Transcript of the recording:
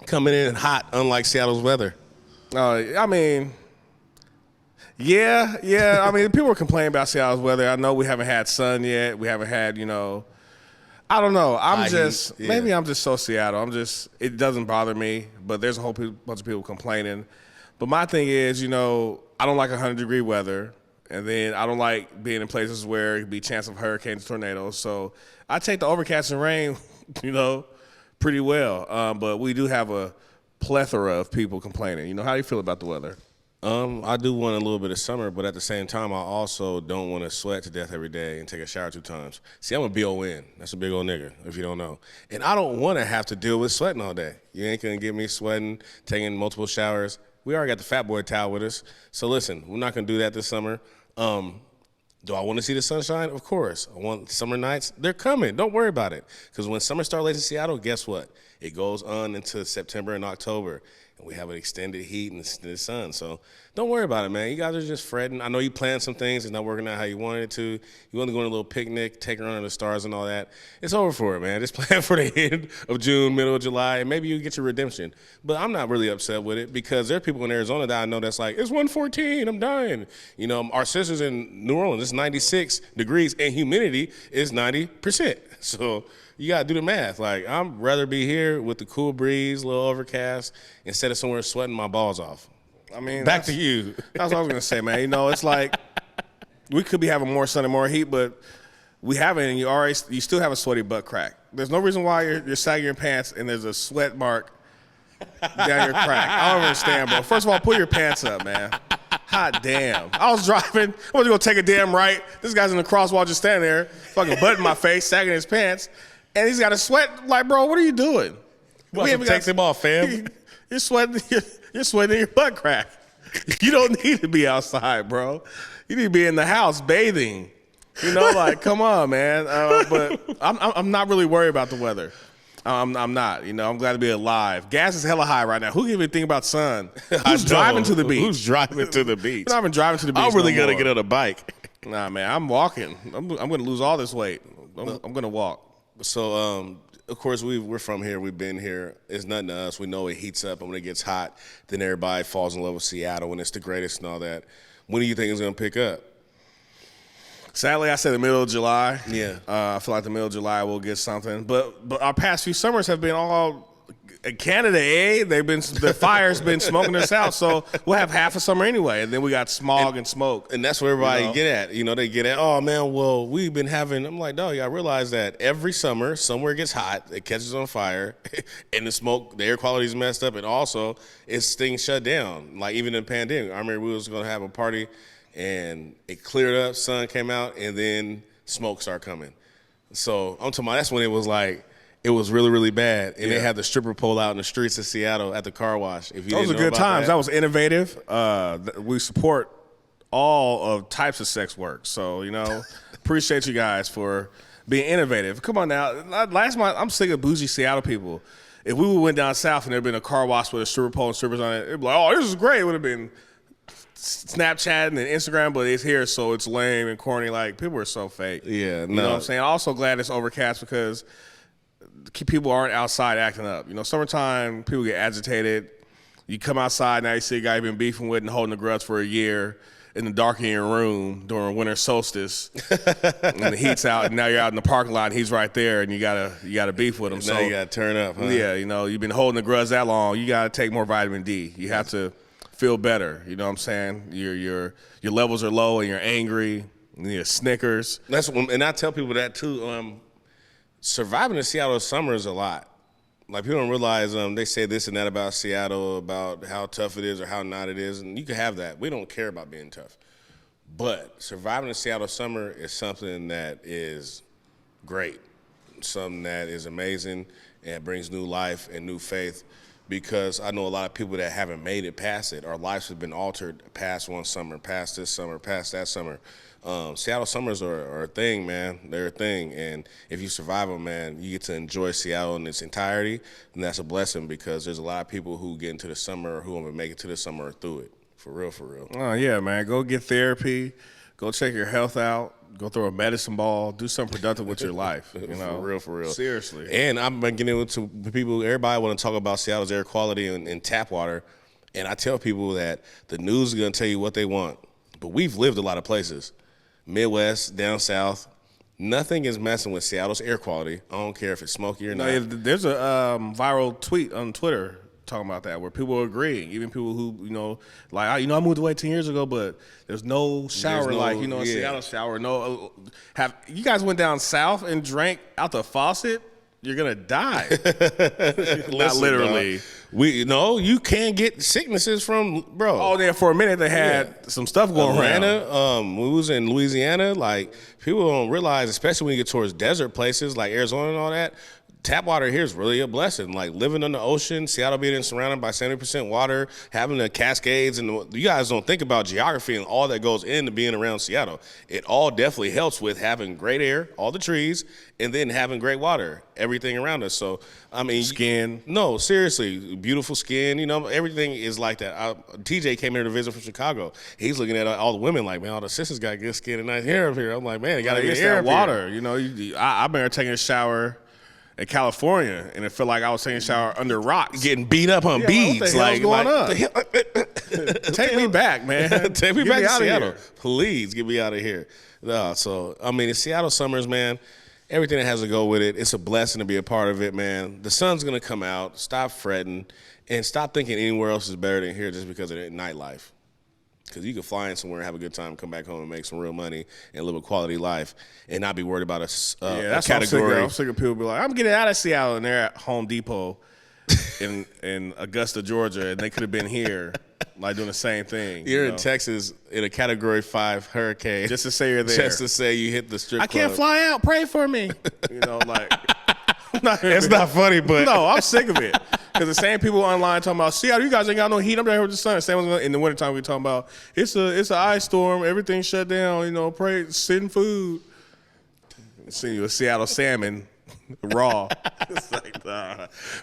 coming in hot, unlike Seattle's weather. I mean, yeah. I mean, people are complaining about Seattle's weather. I know we haven't had sun yet. We haven't had, I don't know. Maybe I'm just so Seattle. It doesn't bother me, but there's a whole bunch of people complaining. But my thing is, I don't like 100-degree weather. And then I don't like being in places where it could be chance of hurricanes, tornadoes. So I take the overcast and rain, pretty well. But we do have a plethora of people complaining. How do you feel about the weather? I do want a little bit of summer, but at the same time, I also don't want to sweat to death every day and take a shower 2 times. See, I'm a BON. That's a big old nigga, if you don't know. And I don't want to have to deal with sweating all day. You ain't going to get me sweating, taking multiple showers. We already got the fat boy towel with us. So listen, we're not going to do that this summer. Do I want to see the sunshine? Of course. I want summer nights. They're coming. Don't worry about it. Because when summer starts in Seattle, guess what? It goes on into September and October. And we have an extended heat and extended sun. So don't worry about it, man. You guys are just fretting. I know you planned some things. It's not working out how you wanted it to. You want to go on a little picnic, take a run under the stars and all that. It's over for it, man. Just plan for the end of June, middle of July, and maybe you get your redemption. But I'm not really upset with it because there are people in Arizona that I know that's like, it's 114, I'm dying. Our sisters in New Orleans, it's 96 degrees, and humidity is 90%. So you got to do the math. Like, I'd rather be here with the cool breeze, a little overcast, instead of somewhere sweating my balls off. I mean, back to you. That's what I was going to say, man. It's like we could be having more sun and more heat, but we haven't, and you still have a sweaty butt crack. There's no reason why you're sagging your pants and there's a sweat mark down your crack. I don't understand, bro. First of all, pull your pants up, man. Hot damn. I was driving. I was going to take a damn right. This guy's in the crosswalk just standing there, fucking butt in my face, sagging his pants. And he's got a sweat. Like, bro, what are you doing? Take them off, fam. You're sweating in your butt crack. You don't need to be outside, bro. You need to be in the house bathing. Like, come on, man. But I'm not really worried about the weather. I'm not. I'm glad to be alive. Gas is hella high right now. Who can even think about sun? Who's driving to the beach? Who's driving to the beach? I've been driving to the beach. I'm really gonna get on a bike. Nah, man. I'm walking. I'm gonna lose all this weight. I'm gonna walk. So, of course, we're from here. We've been here. It's nothing to us. We know it heats up, and when it gets hot, then everybody falls in love with Seattle, and it's the greatest and all that. When do you think it's going to pick up? Sadly, I said the middle of July. Yeah. I feel like the middle of July we'll get something. But our past few summers have been all Canada, eh? The fire's been smoking us out, so we'll have half a summer anyway. And then we got smog and smoke. And that's where everybody get at. They get at, oh, man, well, we've been having, I'm like, dog, I realize that every summer, somewhere gets hot, it catches on fire, and the air quality is messed up, and also it's things shut down. Like, even in the pandemic, I remember we was going to have a party, and it cleared up, sun came out, and then smoke started coming. So I'm talking about that's when it was like, it was really, really bad. And they had the stripper pole out in the streets of Seattle at the car wash. Those were good times. That was innovative. We support all of types of sex work. So, appreciate you guys for being innovative. Come on now. Last month, I'm sick of bougie Seattle people. If we went down south and there had been a car wash with a stripper pole and strippers on it, it'd be like, oh, this is great. It would have been Snapchat and Instagram, but it's here, so it's lame and corny. Like, people are so fake. Yeah, You know what I'm saying? I'm also glad it's overcast because people aren't outside acting up. Summertime, people get agitated. You come outside, now you see a guy you've been beefing with and holding a grudge for a year in the dark in your room during winter solstice, and the heat's out, and now you're out in the parking lot, and he's right there, and you gotta beef with him. Now you gotta turn up, huh? Yeah, you've been holding the grudge that long. You gotta take more vitamin D. You have to feel better. You know what I'm saying? Your levels are low, and you're angry. And you're Snickers. And I tell people that too. Surviving in Seattle summer is a lot. Like, people don't realize they say this and that about Seattle, about how tough it is or how not it is, and you can have that. We don't care about being tough. But surviving in Seattle summer is something that is great, something that is amazing and brings new life and new faith, because I know a lot of people that haven't made it past it. Our lives have been altered past one summer, past this summer, past that summer. Seattle summers are a thing, man. They're a thing, and if you survive them, man, you get to enjoy Seattle in its entirety, and that's a blessing, because there's a lot of people who get into the summer, who won't make it to the summer or through it. For real, for real. Oh, yeah, man. Go get therapy. Go check your health out. Go throw a medicine ball. Do something productive with your life. You know, For real. Seriously. And I've been getting into people. Everybody want to talk about Seattle's air quality and tap water, and I tell people that the news is going to tell you what they want, but we've lived a lot of places, Midwest, down south. Nothing is messing with Seattle's air quality. I don't care if it's smoky or not. There's a viral tweet on Twitter talking about that, where people are agreeing, even people who, I moved away 10 years ago, but there's no shower a Seattle shower. No, have you guys went down south and drank out the faucet? You're gonna die. Not literally. You can get sicknesses from, bro. Oh, there for a minute they had some stuff going around. We was in Louisiana. Like, people don't realize, especially when you get towards desert places like Arizona and all that. Tap water here is really a blessing. Like, living on the ocean, Seattle being surrounded by 70% water, having the Cascades, and you guys don't think about geography and all that goes into being around Seattle. It all definitely helps with having great air, all the trees, and then having great water, everything around us. So, I mean, skin. No, seriously, beautiful skin. Everything is like that. TJ came here to visit from Chicago. He's looking at all the women like, man, all the sisters got good skin and nice hair up here. I'm like, man, you gotta get air up water. Here. I've been taking a shower in California, and it felt like I was taking a shower under rocks, getting beat up on beads. What the hell's going on? Take me back, man. Take me back to Seattle. Please get me out of here. No, so I mean, it's Seattle summers, man. Everything that has to go with it. It's a blessing to be a part of it, man. The sun's gonna come out. Stop fretting, and stop thinking anywhere else is better than here just because of the nightlife. Because you can fly in somewhere, have a good time, come back home and make some real money and live a quality life and not be worried about a category. I'm sick of people be like, I'm getting out of Seattle, and they're at Home Depot in Augusta, Georgia, and they could have been here like doing the same thing. You're in Texas in a Category 5 hurricane. Just to say you're there. Just to say you hit the strip club. I can't fly out. Pray for me. It's not funny, but. No, I'm sick of it. Because the same people online talking about, Seattle, you guys ain't got no heat. I'm there with the sun. Same in the wintertime we talking about, it's an ice storm. Everything shut down. Pray, sitting food. See you a Seattle salmon raw. It's like,